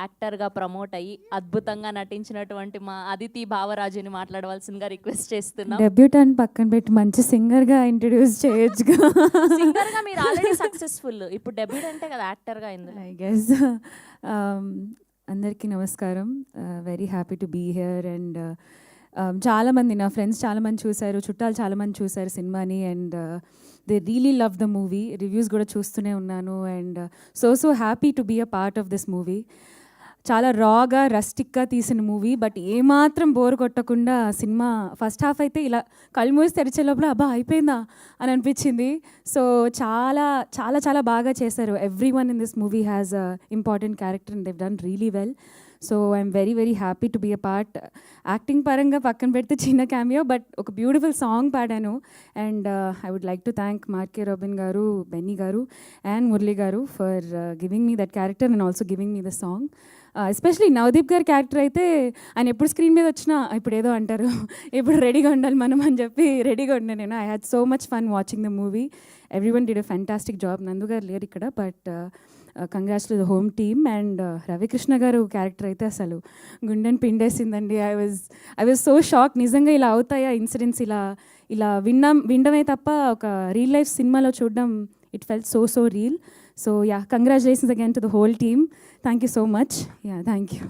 యాక్టర్గా ప్రమోట్ అయ్యి అద్భుతంగా నటించినటువంటి మా అదితి భావరాజుని మాట్లాడవలసిందిగా రిక్వెస్ట్ చేస్తున్నాం. డెబ్యూటెంట్ పక్కన పెట్టి మంచి సింగర్గా ఇంట్రడ్యూస్ చేయొచ్చుగా. సింగర్గా మీరు ఆల్రెడీ సక్సెస్ఫుల్, ఇప్పుడు డెబ్యూటెంటే కదా యాక్టర్గా ఇందులో. I guess. అందరికీ నమస్కారం. Very happy to be here. And చాలామంది నా ఫ్రెండ్స్ చాలామంది చూశారు, చుట్టాలు చాలామంది చూశారు సినిమాని. And they really love the movie. Reviews కూడా చూస్తూనే ఉన్నాను. And so happy to be a part of this movie. చాలా రాగా రస్టిక్గా తీసిన మూవీ, బట్ ఏమాత్రం బోర్ కొట్టకుండా సినిమా ఫస్ట్ హాఫ్ అయితే ఇలా కళ్ళు మూసి తెరిచే లోపల అబ్బా అయిపోయిందా అని అనిపించింది. సో చాలా చాలా చాలా బాగా చేశారు. Every one in this movie has a important character and they done really well. So I'm very very happy to be a part. Acting పరంగా పక్కన పెడితే చిన్న క్యామియో, బట్ ఒక బ్యూటిఫుల్ సాంగ్ పాడాను. And I would like to thank Mark K Robin గారు, బెన్నీ గారు and Murali గారు for giving me that character and also giving me the song. Especially Navdeep గారి క్యారెక్టర్ అయితే ఆయన ఎప్పుడు స్క్రీన్ మీద వచ్చినా ఇప్పుడు ఏదో అంటారు, ఎప్పుడు రెడీగా ఉండాలి మనం అని చెప్పి రెడీగా ఉండే నేను. I had so much fun watching the movie. Every one did a fantastic job. Nandu గారు లేరు ఇక్కడ, but congrats to the home team. And Ravikrishna గారు క్యారెక్టర్ అయితే అసలు గుండెని పిండేసిందండి. I was so shock. నిజంగా ఇలా అవుతాయా ఇన్సిడెంట్స్? ఇలా వినడమే తప్ప ఒక రియల్ లైఫ్ సినిమాలో చూడడం, it felt so real. So yeah, congratulations again to the whole team. Thank you so much. Yeah, thank you.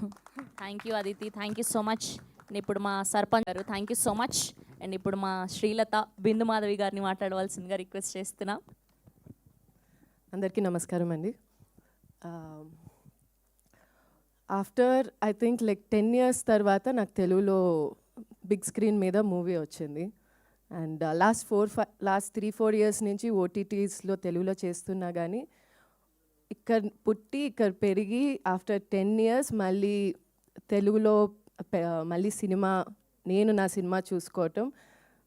Thank you Aditi, thank you so much. And ఇప్పుడు మా సర్పంచ్ గారు thank you so much. And ఇప్పుడు మా శ్రీలత బిందు మాధవి గారిని మాట్లాడవలసిందిగా request చేస్తున్నాం. అందరికీ నమస్కారం అండి. After I think like 10 years తర్వాత నాకు తెలుగులో బిగ్ స్క్రీన్ మీద మూవీ వచ్చింది. అండ్ లాస్ట్ 3-4 years నుంచి ఓటీటీస్లో తెలుగులో చేస్తున్నా కానీ ఇక్కడ పుట్టి ఇక్కడ పెరిగి ఆఫ్టర్ 10 years మళ్ళీ తెలుగులో మళ్ళీ నేను నా సినిమా చూసుకోవటం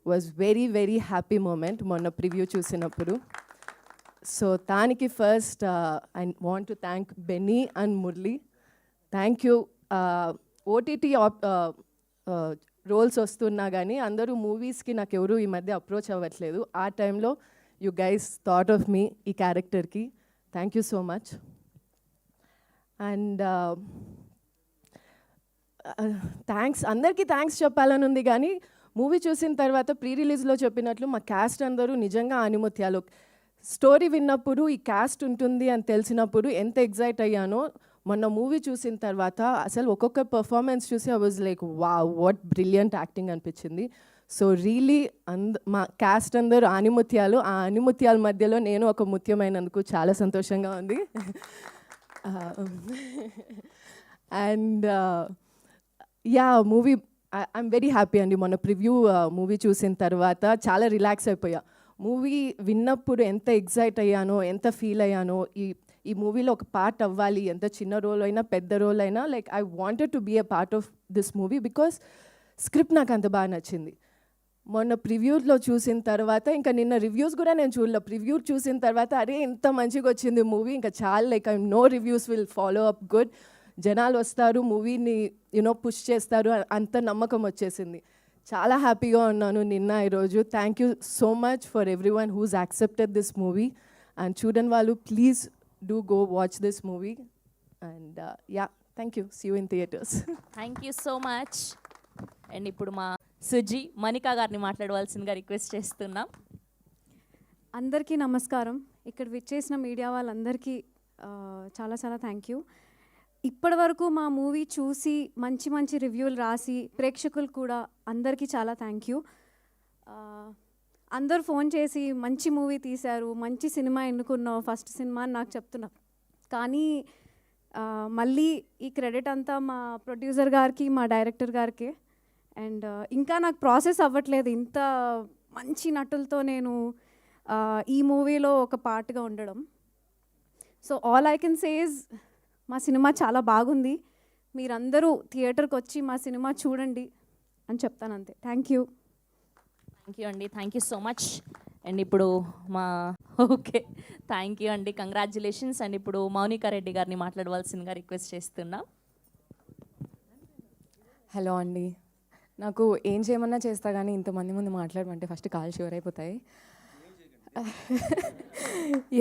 was very very happy moment మొన్న ప్రివ్యూ చూసినప్పుడు. సో దానికి first I want to thank Benny and Murali. Thank you. OTT roles వస్తున్నా కానీ అందరూ మూవీస్కి నాకు ఎవరు ఈ మధ్య అప్రోచ్ అవ్వట్లేదు. ఆ టైంలో యూ గైస్ థాట్ ఆఫ్ మీ ఈ క్యారెక్టర్కి. Thank you so much. And అందరికీ థ్యాంక్స్ చెప్పాలని ఉంది కానీ మూవీ చూసిన తర్వాత ప్రీ రిలీజ్లో చెప్పినట్లు మా క్యాస్ట్ అందరూ నిజంగా ఆనిముత్యాలు. స్టోరీ విన్నప్పుడు ఈ క్యాస్ట్ ఉంటుంది అని తెలిసినప్పుడు ఎంత ఎగ్జైట్ అయ్యానో, మొన్న మూవీ చూసిన తర్వాత అసలు ఒక్కొక్క పర్ఫార్మెన్స్ చూసి I was like wow, what brilliant acting అనిపించింది. సో రియలీ మా క్యాస్ట్ అందరూ ఆనిముత్యాలు. ఆ ఆనిముత్యాల మధ్యలో నేను ఒక ముత్యమైనందుకు చాలా సంతోషంగా ఉంది. And yeah, movie I'm very happy అండి. మొన్న ప్రివ్యూ మూవీ చూసిన తర్వాత చాలా రిలాక్స్ అయిపోయా. మూవీ విన్నప్పుడు ఎంత ఎగ్జైట్ అయ్యానో, ఎంత ఫీల్ అయ్యానో, ఈ మూవీలో ఒక పార్ట్ అవ్వాలి, ఎంత చిన్న రోల్ అయినా పెద్ద రోల్ అయినా, like I wanted to be a part of this movie because script నాకు అంత బాగా నచ్చింది. మొన్న ప్రివ్యూలో చూసిన తర్వాత, ఇంకా నిన్న రివ్యూస్ కూడా నేను చూడలే, ప్రివ్యూ చూసిన తర్వాత అరే ఇంత మంచిగా వచ్చింది మూవీ, ఇంకా చాలా like I know reviews will follow up good, జనాలు వస్తారు మూవీని పుష్ చేస్తారు, అంత నమ్మకం వచ్చేసింది. చాలా హ్యాపీగా ఉన్నాను నిన్న ఈరోజు. Thank you so much for everyone who's accepted this movie. And చూడని వాళ్ళు please do go watch this movie. And yeah, thank you. See you in theatres. Thank you so much. And ఇప్పుడు మా సుజీ మనికా గారిని మాట్లాడవలసిందిగా request చేస్తున్నాం. అందరికీ నమస్కారం. ఇక్కడ విచ్చేసిన మీడియా వాళ్ళందరికీ చాలా చాలా థ్యాంక్ యూ. ఇప్పటి వరకు మా మూవీ చూసి మంచి మంచి రివ్యూలు రాసి ప్రేక్షకులు కూడా అందరికీ చాలా థ్యాంక్ యూ. అందరు ఫోన్ చేసి మంచి మూవీ తీశారు, మంచి సినిమా ఎన్నుకున్నావు, ఫస్ట్ సినిమా అని నాకు చెప్తున్నారు. కానీ మళ్ళీ ఈ క్రెడిట్ అంతా మా ప్రొడ్యూసర్ గారికి, మా డైరెక్టర్ గారికి. అండ్ ఇంకా నాకు ప్రాసెస్ అవ్వట్లేదు ఇంత మంచి నటులతో నేను ఈ మూవీలో ఒక పార్ట్గా ఉండడం. So all I can say is మా సినిమా చాలా బాగుంది, మీరందరూ థియేటర్కి వచ్చి మా సినిమా చూడండి అని చెప్తాను, అంతే. Thank you. థ్యాంక్ యూ అండి, thank you so much. And ఇప్పుడు ఓకే, థ్యాంక్ యూ అండి, కంగ్రాచ్యులేషన్స్. అండ్ ఇప్పుడు మౌనికా రెడ్డి గారిని మాట్లాడవలసిందిగా రిక్వెస్ట్ చేస్తున్నాం. హలో అండి, నాకు ఏం చేయమన్నా చేస్తా కానీ ఇంతమంది ముందు మాట్లాడమంటే ఫస్ట్ కాల్ షూర్ అయిపోతాయి.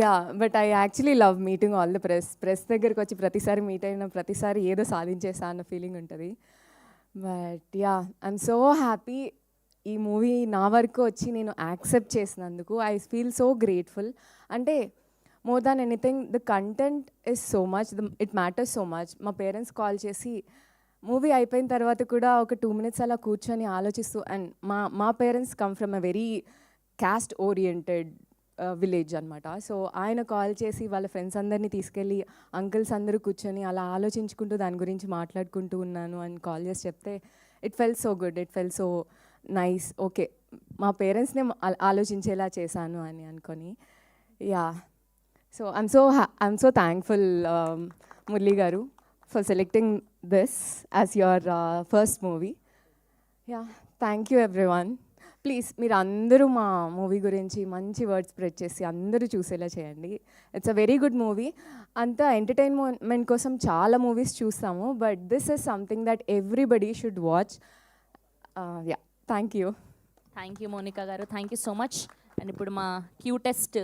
Yeah but I actually love meeting all the press దగ్గరికి వచ్చి ప్రతిసారి మీట్ అయిన ప్రతిసారి ఏదో సాధించేసా అన్న ఫీలింగ్ ఉంటుంది. But ya I'm so happy ఈ మూవీ నా వరకు వచ్చి నేను యాక్సెప్ట్ చేసినందుకు. I feel so grateful. అంటే more than anything the content is so much, it matters so much. మా పేరెంట్స్ కాల్ చేసి మూవీ అయిపోయిన తర్వాత కూడా ఒక 2 minutes అలా కూర్చొని ఆలోచిస్తూ, అండ్ మా parents come from a very caste oriented village అనమాట. సో ఆయన కాల్ చేసి వాళ్ళ ఫ్రెండ్స్ అందరినీ తీసుకెళ్ళి అంకుల్స్ అందరూ కూర్చొని అలా ఆలోచించుకుంటూ దాని గురించి మాట్లాడుకుంటూ ఉన్నాను అని కాల్ చేసి చెప్తే it felt so good, it felt so nice. Okay, మా పేరెంట్స్నే ఆలోచించేలా చేశాను అని అనుకొని. Ya, so I'm so thankful Murali గారు for selecting this as your first movie. Ya, thank you everyone. Please మీరు అందరూ మా మూవీ గురించి మంచి వర్డ్స్ స్ప్రెడ్ చేసి అందరూ చూసేలా చేయండి. It's a very good movie. అంతా ఎంటర్టైన్మెంట్ కోసం చాలా మూవీస్ చూస్తాము, but this is something that everybody should watch. Ya, thank you. Thank you Monika గారు, thank you so much. And ఇప్పుడు మా క్యూటెస్ట్